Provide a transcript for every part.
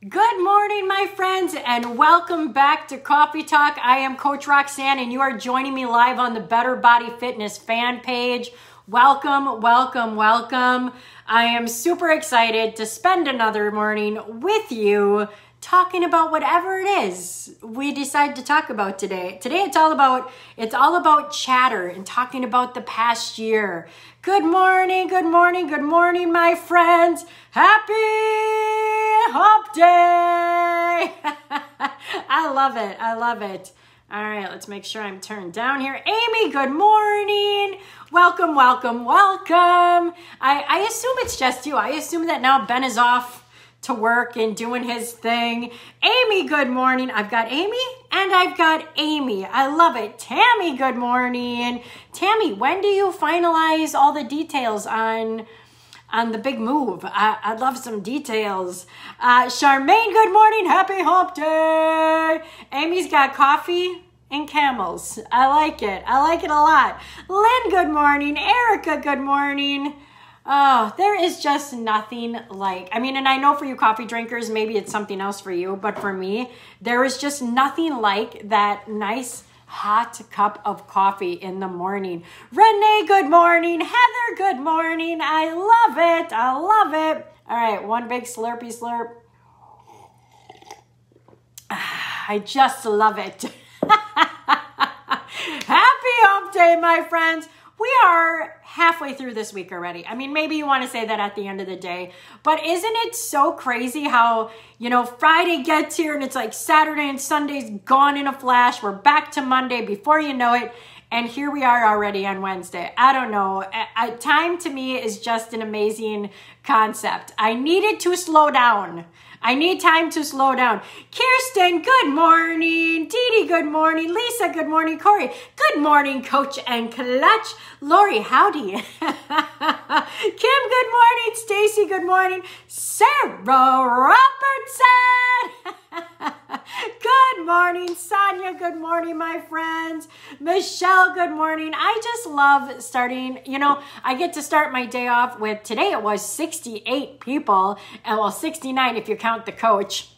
Good morning, my friends, and welcome back to Coffee Talk. I am Coach Roxanne, and you are joining me live on the Better Body Fitness fan page. Welcome, welcome, welcome. I am super excited to spend another morning with you talking about whatever it is we decide to talk about today. Today it's all about chatter and talking about the past year. Good morning, good morning, good morning, my friends. Happy Hump Day! I love it. I love it. All right, let's make sure I'm turned down here. Amy, good morning. Welcome, welcome, welcome. I assume it's just you. I assume that now Ben is off to work and doing his thing. Amy, good morning. I've got Amy and I've got Amy. I love it. Tammy, good morning. Tammy, when do you finalize all the details on the big move? I'd love some details. Charmaine, good morning. Happy Hump Day. Amy's got coffee and camels. I like it. I like it a lot. Lynn, good morning. Erica, good morning. Oh, there is just nothing like, and I know for you coffee drinkers, maybe it's something else for you, but for me, there is just nothing like that nice hot cup of coffee in the morning. Renee, good morning. Heather, good morning. I love it. I love it. All right, one big slurpy slurp. I just love it. Happy Hump Day, my friends. We are halfway through this week already. Maybe you want to say that at the end of the day, but isn't it so crazy how, Friday gets here and it's like Saturday and Sunday's gone in a flash. We're back to Monday before you know it. And here we are already on Wednesday. I don't know. Time to me is just an amazing concept. I needed to slow down. I need time to slow down. Kirsten, good morning. Dee Dee, good morning. Lisa, good morning. Corey, good morning, Coach and Clutch. Lori, howdy. Kim, good morning. Stacy, good morning. Sarah Robertson. Good morning, Sonia. Good morning, my friends. Michelle, good morning. I just love starting, I get to start my day off with, today it was 68 people, and 69 if you count the coach.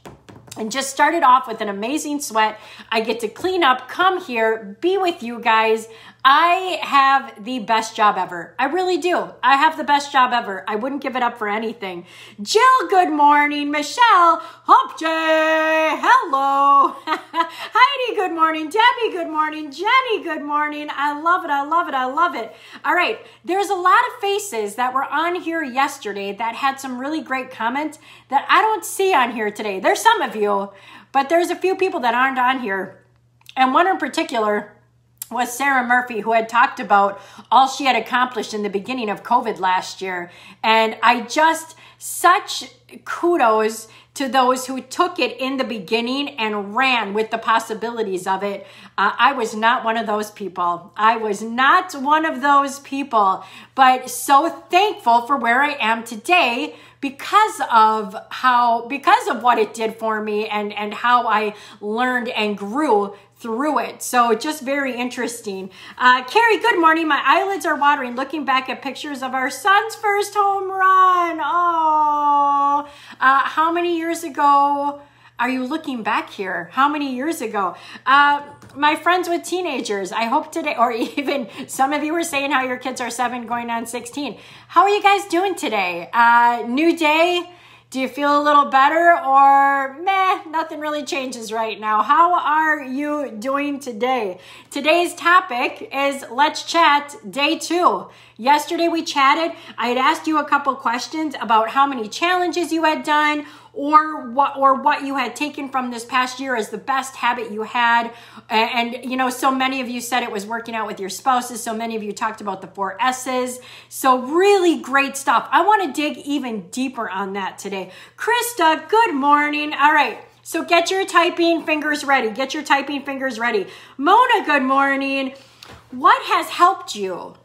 And just started off with an amazing sweat. I get to clean up, come here, be with you guys. I have the best job ever. I really do. I have the best job ever. I wouldn't give it up for anything. Jill, good morning. Michelle, Hump Day, hello. Heidi, good morning. Debbie, good morning. Jenny, good morning. I love it. I love it. I love it. All right. There's a lot of faces that were on here yesterday that had some really great comments that I don't see on here today. There's some of you, but there's a few people that aren't on here. And one in particular was Sarah Murphy, who had talked about all she had accomplished in the beginning of COVID last year. And such kudos to those who took it in the beginning and ran with the possibilities of it. I was not one of those people. But so thankful for where I am today because of what it did for me and how I learned and grew through it. So just very interesting. Carrie, good morning. My eyelids are watering looking back at pictures of our son's first home run. Oh, how many years ago are you looking back here? How many years ago? My friends with teenagers, I hope today, or even some of you were saying how your kids are 7 going on 16. How are you guys doing today? New day? Do you feel a little better or meh, nothing really changes right now? How are you doing today? Today's topic is Let's Chat Day 2. Yesterday we chatted. I had asked you a couple questions about how many challenges you had done or what you had taken from this past year as the best habit you had. And so many of you said it was working out with your spouses. So many of you talked about the 4 S's. So really great stuff. I want to dig even deeper on that today. Krista, good morning. All right. So get your typing fingers ready. Get your typing fingers ready. Mona, good morning. What has helped you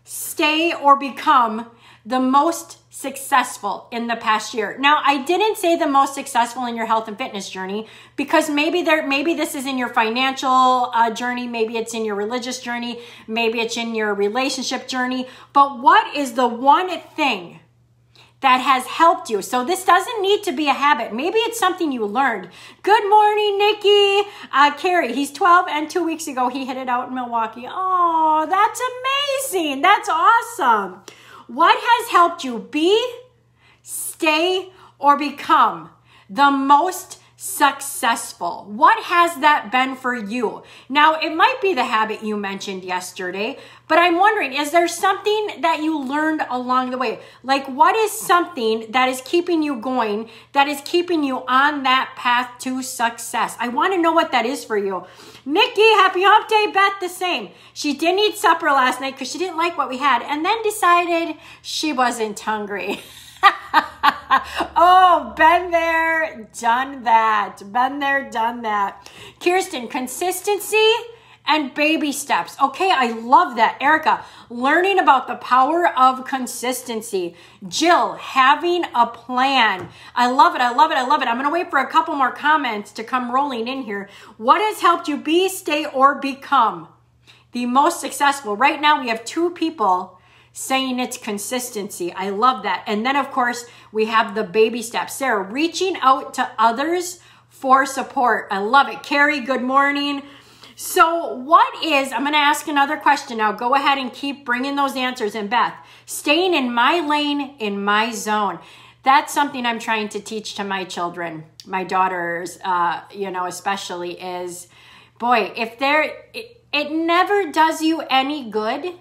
stay, or become the most successful in the past year? Now, I didn't say the most successful in your health and fitness journey because maybe this is in your financial journey, maybe it's in your religious journey, maybe it's in your relationship journey. But what is the one thing that has helped you. So this doesn't need to be a habit. Maybe it's something you learned. Good morning, Nikki. Carrie, he's 12 and 2 weeks ago he hit it out in Milwaukee. Oh, that's amazing. That's awesome. What has helped you be, stay, or become the most successful? What has that been for you? Now, it might be the habit you mentioned yesterday, but I'm wondering, is there something that you learned along the way? Like, what is something that is keeping you going, that is keeping you on that path to success? I want to know what that is for you. Nikki, happy hump day. Beth, the same. She didn't eat supper last night because she didn't like what we had and then decided she wasn't hungry. Oh, been there, done that. Been there, done that. Kirsten, consistency and baby steps. Okay, I love that. Erica, learning about the power of consistency. Jill, having a plan. I love it. I love it. I love it. I'm going to wait for a couple more comments to come rolling in here. What has helped you be, stay, or become the most successful? Right now, we have 2 people saying it's consistency. I love that. And then, of course, we have the baby steps. Sarah, reaching out to others for support. I love it. Carrie, good morning. So I'm going to ask another question now. Go ahead and keep bringing those answers in, Beth. Staying in my lane, in my zone. That's something I'm trying to teach to my children, my daughters, especially is, boy, it never does you any good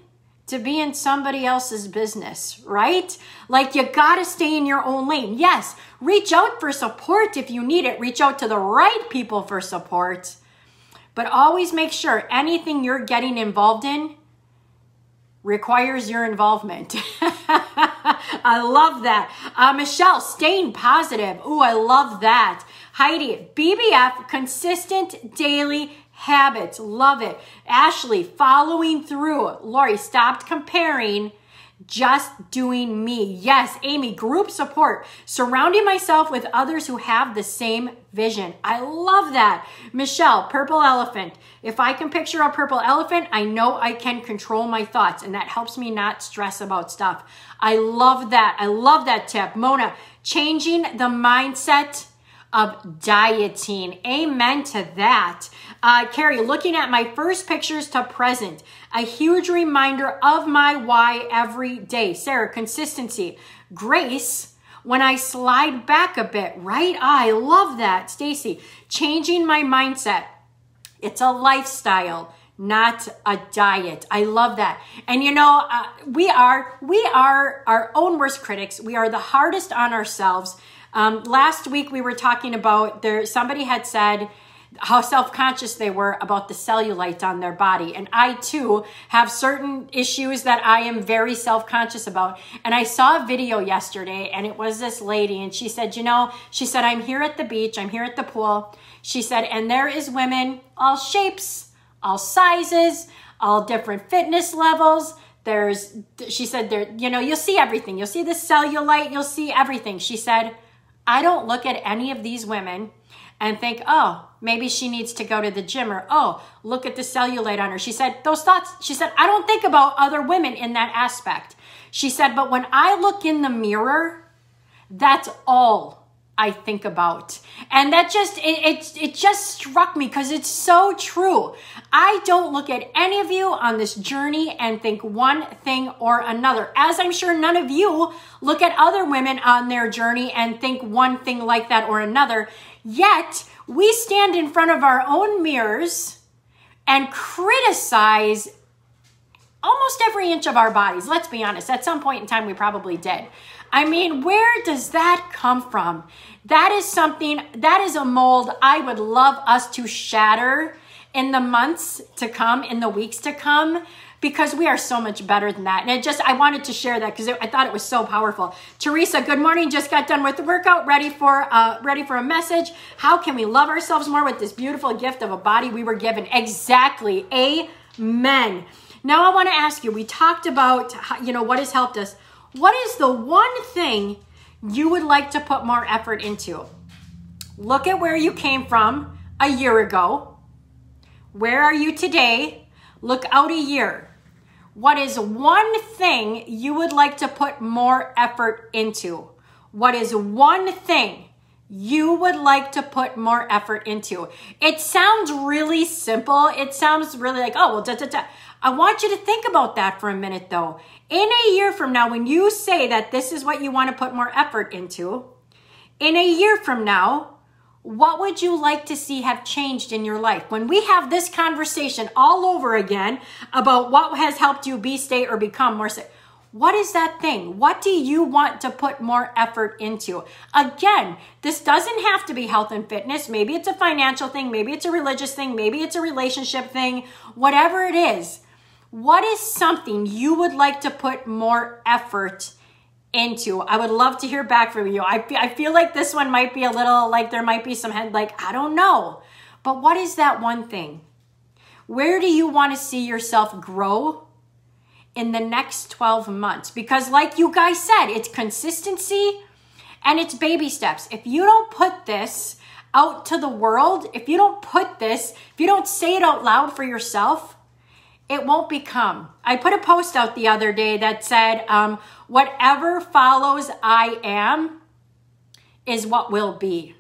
to be in somebody else's business, right? Like, you gotta stay in your own lane. Yes, reach out for support if you need it. Reach out to the right people for support. But always make sure anything you're getting involved in requires your involvement. I love that. Michelle, staying positive. Ooh, I love that. Heidi, BBF, consistent daily habits. Love it. Ashley, following through. Lori, stopped comparing, just doing me. Yes, Amy, group support. Surrounding myself with others who have the same vision. I love that. Michelle, purple elephant. If I can picture a purple elephant, I know I can control my thoughts, and that helps me not stress about stuff. I love that. I love that tip. Mona, changing the mindset of dieting. Amen to that. Carrie, looking at my first pictures to present, a huge reminder of my why every day. Sarah, consistency. Grace, when I slide back a bit, right? I love that. Stacy, changing my mindset. It's a lifestyle, not a diet. I love that. And we are our own worst critics. We are the hardest on ourselves. Last week we were talking about somebody had said how self-conscious they were about the cellulite on their body. And I too have certain issues that I am very self-conscious about. And I saw a video yesterday and it was this lady and she said, I'm here at the beach, I'm here at the pool. She said, and there is women, all shapes, all sizes, all different fitness levels. She said, you'll see everything. You'll see the cellulite, you'll see everything. She said, I don't look at any of these women and think, oh, maybe she needs to go to the gym, or, oh, look at the cellulite on her. She said, I don't think about other women in that aspect. She said, but when I look in the mirror, that's all I think about. And that it just struck me because it's so true. I don't look at any of you on this journey and think one thing or another, as I'm sure none of you look at other women on their journey and think one thing like that or another. Yet we stand in front of our own mirrors and criticize almost every inch of our bodies. Let's be honest. At some point in time, we probably did. I mean, where does that come from? That is a mold I would love us to shatter in the months to come, in the weeks to come, because we are so much better than that. And I wanted to share that because I thought it was so powerful. Teresa, good morning. Just got done with the workout, ready for a message. How can we love ourselves more with this beautiful gift of a body we were given? Exactly. Amen. Now I want to ask you, we talked about, what has helped us. What is the one thing you would like to put more effort into? Look at where you came from a year ago. Where are you today? Look out a year. What is one thing you would like to put more effort into? What is one thing you would like to put more effort into? It sounds really simple. It sounds really like, oh, well, I want you to think about that for a minute though. In a year from now, when you say that this is what you want to put more effort into, in a year from now, what would you like to see have changed in your life? When we have this conversation all over again about what has helped you be, stay, or become more safe, what is that thing? What do you want to put more effort into? Again, this doesn't have to be health and fitness. Maybe it's a financial thing. Maybe it's a religious thing. Maybe it's a relationship thing. Whatever it is, what is something you would like to put more effort into? I would love to hear back from you. I feel like this one might be a little like there might be some head like, I don't know. But what is that one thing? Where do you want to see yourself grow in the next 12 months? Because like you guys said, it's consistency and it's baby steps. If you don't put this out to the world, if you don't say it out loud for yourself, it won't become. I put a post out the other day that said, whatever follows I am is what will be.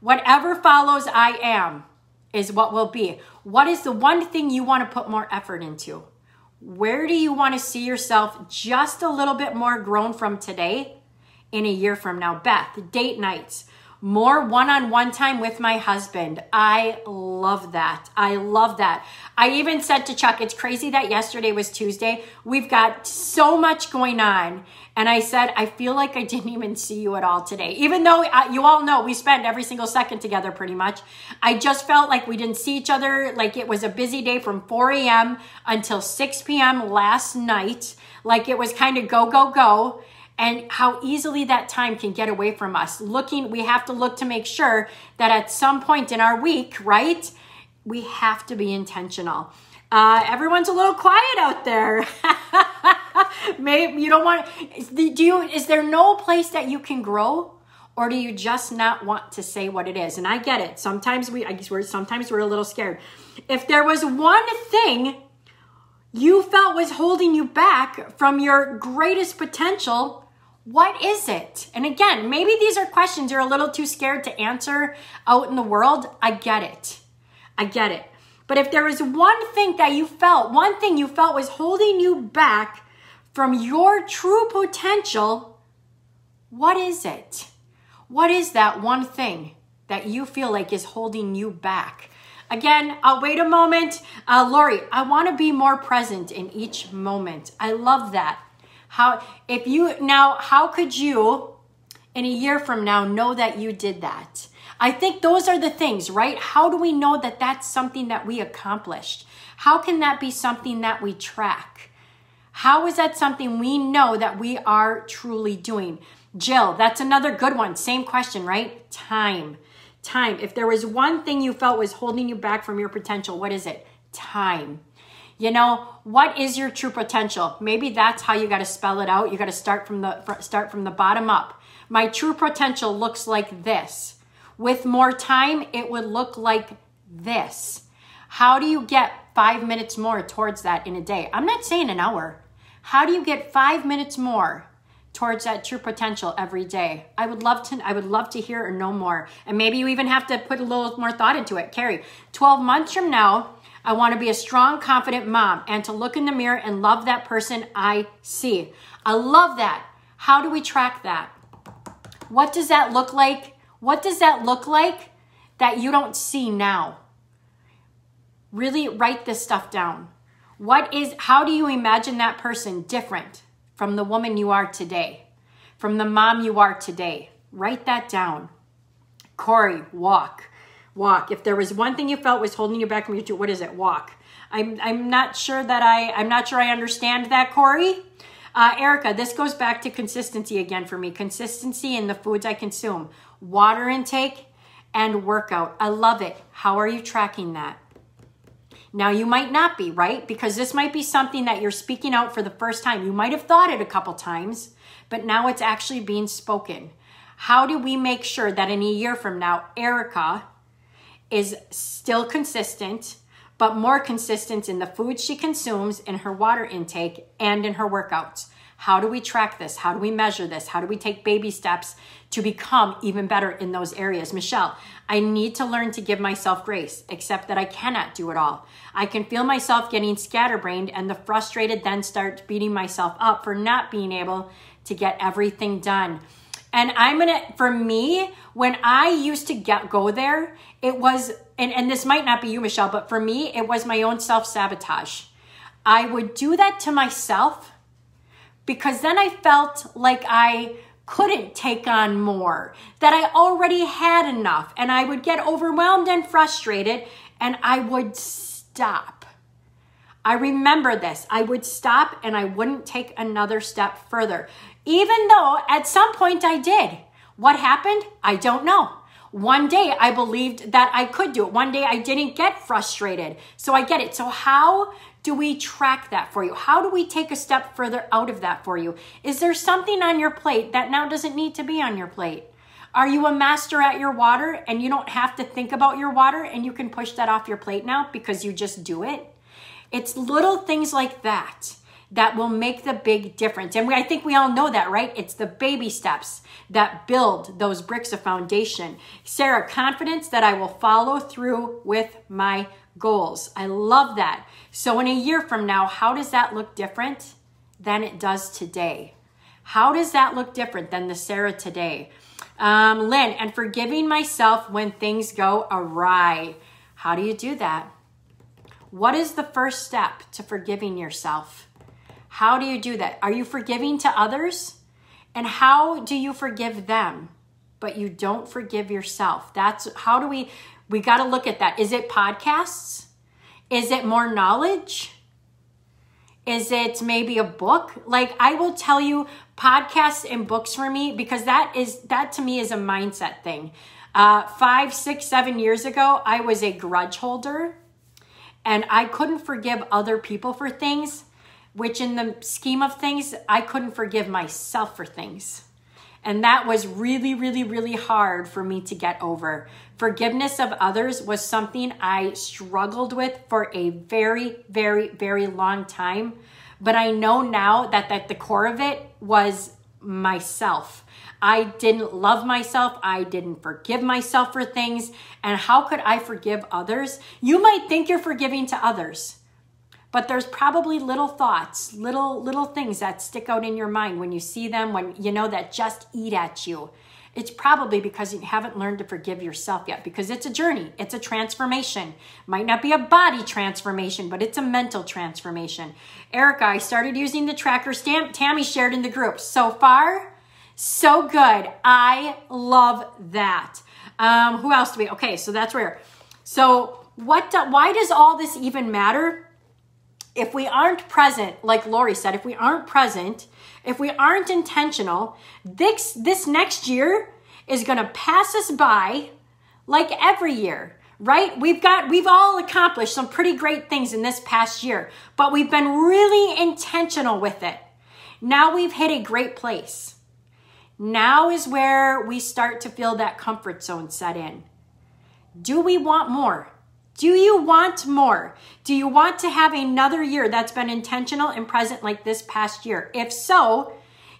Whatever follows I am is what will be. What is the one thing you want to put more effort into? Where do you want to see yourself just a little bit more grown from today in a year from now? Beth, date nights, more one-on-one time with my husband. I love that. I love that. I even said to Chuck, it's crazy that yesterday was Tuesday. We've got so much going on. And I said, I feel like I didn't even see you at all today. Even though you all know we spend every single second together pretty much. I just felt like we didn't see each other. Like it was a busy day from 4 a.m. until 6 p.m. last night. Like it was kind of go, go, go. And how easily that time can get away from us. We have to look to make sure that at some point in our week, right, we have to be intentional. Everyone's a little quiet out there. Maybe you don't want, is there no place that you can grow? Or do you just not want to say what it is? And I get it. Sometimes we're a little scared. If there was one thing you felt was holding you back from your greatest potential, what is it? And again, maybe these are questions you're a little too scared to answer out in the world. I get it. I get it. But if there was one thing you felt was holding you back from your true potential, what is it? What is that one thing that you feel like is holding you back? Again, I'll wait a moment. Lori, I want to be more present in each moment. I love that. How could you in a year from now know that you did that? I think those are the things, right? How do we know that that's something that we accomplished? How can that be something that we track? How is that something we know that we are truly doing? Jill, that's another good one. Same question, right? Time. If there was one thing you felt was holding you back from your potential, what is it? Time. You know, what is your true potential? Maybe that's how you got to spell it out. You got to start from the bottom up. My true potential looks like this. With more time, it would look like this. How do you get 5 minutes more towards that in a day? I'm not saying an hour. How do you get 5 minutes more towards that true potential every day? I would love to hear or know more. And maybe you even have to put a little more thought into it. Carrie, 12 months from now, I want to be a strong, confident mom and to look in the mirror and love that person I see. I love that. How do we track that? What does that look like? What does that look like that you don't see now? Really write this stuff down. How do you imagine that person different from the woman you are today? From the mom you are today? Write that down. Corey, walk. If there was one thing you felt was holding you back from your, what is it? Walk. I'm not sure I understand that, Corey. Erica, this goes back to consistency again for me. Consistency in the foods I consume. Water intake and workout. I love it. How are you tracking that? Now, you might not be, right? Because this might be something that you're speaking out for the first time. You might have thought it a couple times, but now it's actually being spoken. How do we make sure that in a year from now, Erica is still consistent, but more consistent in the food she consumes, in her water intake, and in her workouts? How do we track this? How do we measure this? How do we take baby steps to become even better in those areas? Michelle, I need to learn to give myself grace, except that I cannot do it all. I can feel myself getting scatterbrained, and the frustrated then start beating myself up for not being able to get everything done. And for me, when I used to go there, it was, and this might not be you, Michelle, but for me, it was my own self-sabotage. I would do that to myself because then I felt like I couldn't take on more, that I already had enough, and I would get overwhelmed and frustrated, and I would stop. I remember this. I would stop and I wouldn't take another step further, even though at some point I did. What happened? I don't know. One day I believed that I could do it. One day I didn't get frustrated. So I get it. So how do we track that for you? How do we take a step further out of that for you? Is there something on your plate that now doesn't need to be on your plate? Are you a master at your water and you don't have to think about your water and you can push that off your plate now because you just do it? It's little things like that that will make the big difference. And I think we all know that, right? It's the baby steps that build those bricks of foundation. Sarah, confidence that I will follow through with my goals. I love that. So in a year from now, how does that look different than it does today? How does that look different than the Sarah today? Lynn, and forgiving myself when things go awry. How do you do that? What is the first step to forgiving yourself? How do you do that? Are you forgiving to others? And how do you forgive them, but you don't forgive yourself? That's how do we got to look at that. Is it podcasts? Is it more knowledge? Is it maybe a book? Like I will tell you podcasts and books for me, because that to me is a mindset thing. 5, 6, 7 years ago, I was a grudge holder and I couldn't forgive other people for things, which in the scheme of things, I couldn't forgive myself for things. And that was really, really, really hard for me to get over. Forgiveness of others was something I struggled with for a very, very, very long time. But I know now that at the core of it was myself. I didn't love myself. I didn't forgive myself for things. And how could I forgive others? You might think you're forgiving to others, but there's probably little thoughts, little things that stick out in your mind when you see them, when you know that just eat at you. It's probably because you haven't learned to forgive yourself yet, because it's a journey. It's a transformation. Might not be a body transformation, but it's a mental transformation. Erica, I started using the tracker stamp Tammy shared in the group. So far, so good. I love that. Who else do we? Okay, so that's rare. So why does all this even matter? If we aren't present, like Lori said, if we aren't present, if we aren't intentional, this next year is going to pass us by like every year, right? We've all accomplished some pretty great things in this past year, but we've been really intentional with it. Now we've hit a great place. Now is where we start to feel that comfort zone set in. Do we want more? Do you want more? Do you want to have another year that's been intentional and present like this past year? If so,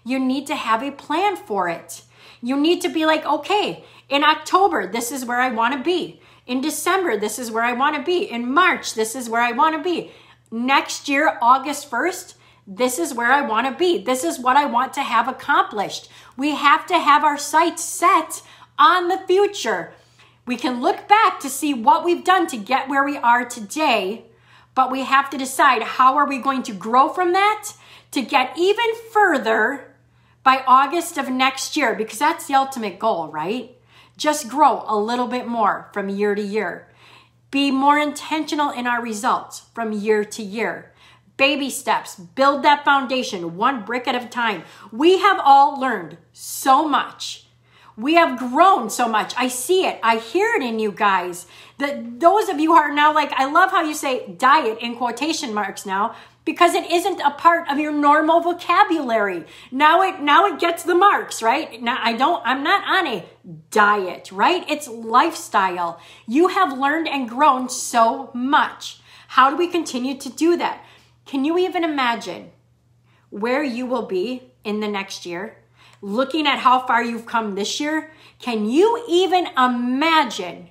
you need to have a plan for it. You need to be like, okay, in October, this is where I want to be. In December, this is where I want to be. In March, this is where I want to be. Next year, August 1st, this is where I want to be. This is what I want to have accomplished. We have to have our sights set on the future. We can look back to see what we've done to get where we are today, but we have to decide how are we going to grow from that to get even further by August of next year, because that's the ultimate goal, right? Just grow a little bit more from year to year. Be more intentional in our results from year to year. Baby steps, build that foundation one brick at a time. We have all learned so much. We have grown so much. I see it. I hear it in you guys. Those of you who are now like, I love how you say diet in quotation marks now, because it isn't a part of your normal vocabulary. Now it gets the marks, right? Now I'm not on a diet, right? It's lifestyle. You have learned and grown so much. How do we continue to do that? Can you even imagine where you will be in the next year, looking at how far you've come this year, can you even imagine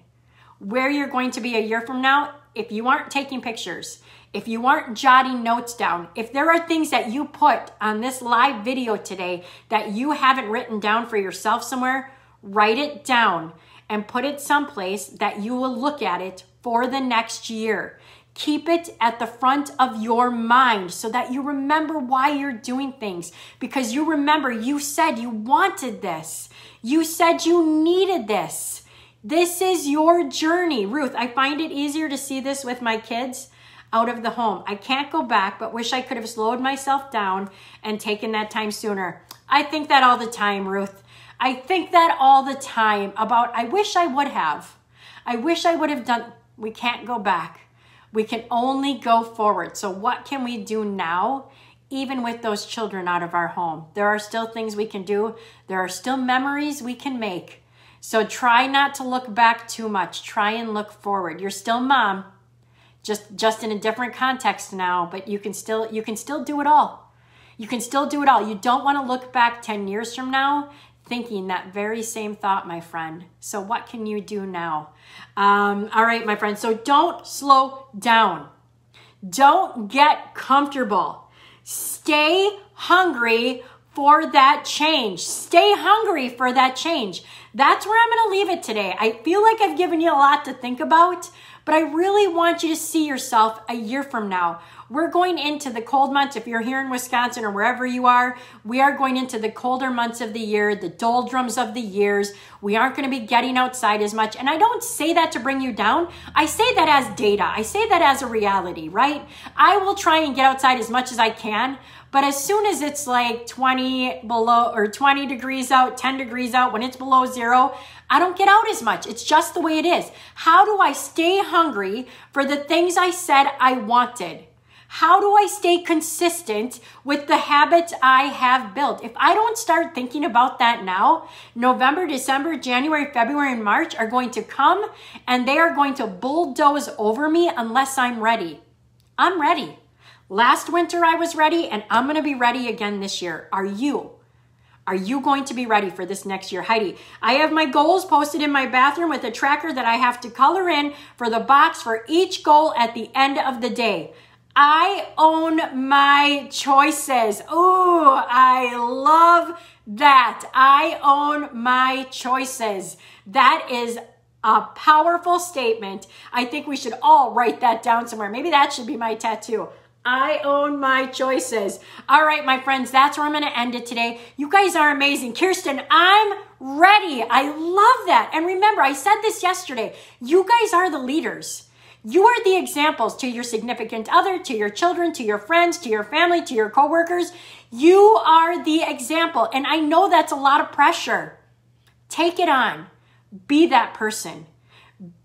where you're going to be a year from now if you aren't taking pictures, if you aren't jotting notes down, if there are things that you put on this live video today that you haven't written down for yourself somewhere, write it down and put it someplace that you will look at it for the next year. Keep it at the front of your mind so that you remember why you're doing things, because you remember you said you wanted this. You said you needed this. This is your journey. Ruth, I find it easier to see this with my kids out of the home. I can't go back, but wish I could have slowed myself down and taken that time sooner. I think that all the time, Ruth. I think that all the time about, I wish I would have. I wish I would have done. We can't go back. We can only go forward. So what can we do now, even with those children out of our home? There are still things we can do. There are still memories we can make. So try not to look back too much. Try and look forward. You're still mom, just in a different context now, but you can still do it all. You can still do it all. You don't want to look back 10 years from now thinking that very same thought, my friend. So what can you do now? All right, my friend. So don't slow down. Don't get comfortable. Stay hungry for that change. Stay hungry for that change. That's where I'm going to leave it today. I feel like I've given you a lot to think about, but I really want you to see yourself a year from now. We're going into the cold months. If you're here in Wisconsin or wherever you are, we are going into the colder months of the year, the doldrums of the years. We aren't going to be getting outside as much. And I don't say that to bring you down. I say that as data. I say that as a reality, right? I will try and get outside as much as I can. But as soon as it's like 20 below or 20 degrees out, 10 degrees out, when it's below zero, I don't get out as much. It's just the way it is. How do I stay hungry for the things I said I wanted? How do I stay consistent with the habits I have built? If I don't start thinking about that now, November, December, January, February, and March are going to come and they are going to bulldoze over me unless I'm ready. I'm ready. Last winter I was ready and I'm going to be ready again this year. Are you? Are you going to be ready for this next year? Heidi, I have my goals posted in my bathroom with a tracker that I have to color in for the box for each goal at the end of the day. I own my choices. Ooh, I love that. I own my choices. That is a powerful statement. I think we should all write that down somewhere. Maybe that should be my tattoo. I own my choices. All right, my friends, that's where I'm going to end it today. You guys are amazing. Kirsten, I'm ready. I love that. And remember, I said this yesterday. You guys are the leaders. You are the examples to your significant other, to your children, to your friends, to your family, to your coworkers. You are the example. And I know that's a lot of pressure. Take it on. Be that person.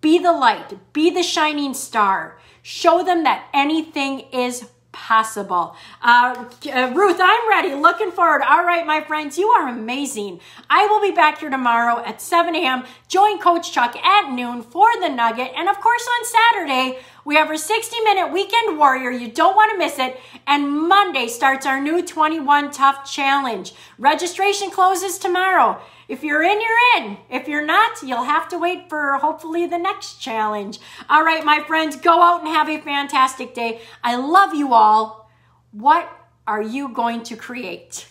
Be the light. Be the shining star. Show them that anything is possible. Ruth, I'm ready. Looking forward. All right, my friends, you are amazing. I will be back here tomorrow at 7 a.m. Join Coach Chuck at noon for the Nugget. And of course, on Saturday, we have our 60-minute Weekend Warrior. You don't want to miss it. And Monday starts our new 21 Tough Challenge. Registration closes tomorrow. If you're in, you're in. If you're not, you'll have to wait for hopefully the next challenge. All right, my friends, go out and have a fantastic day. I love you all. What are you going to create?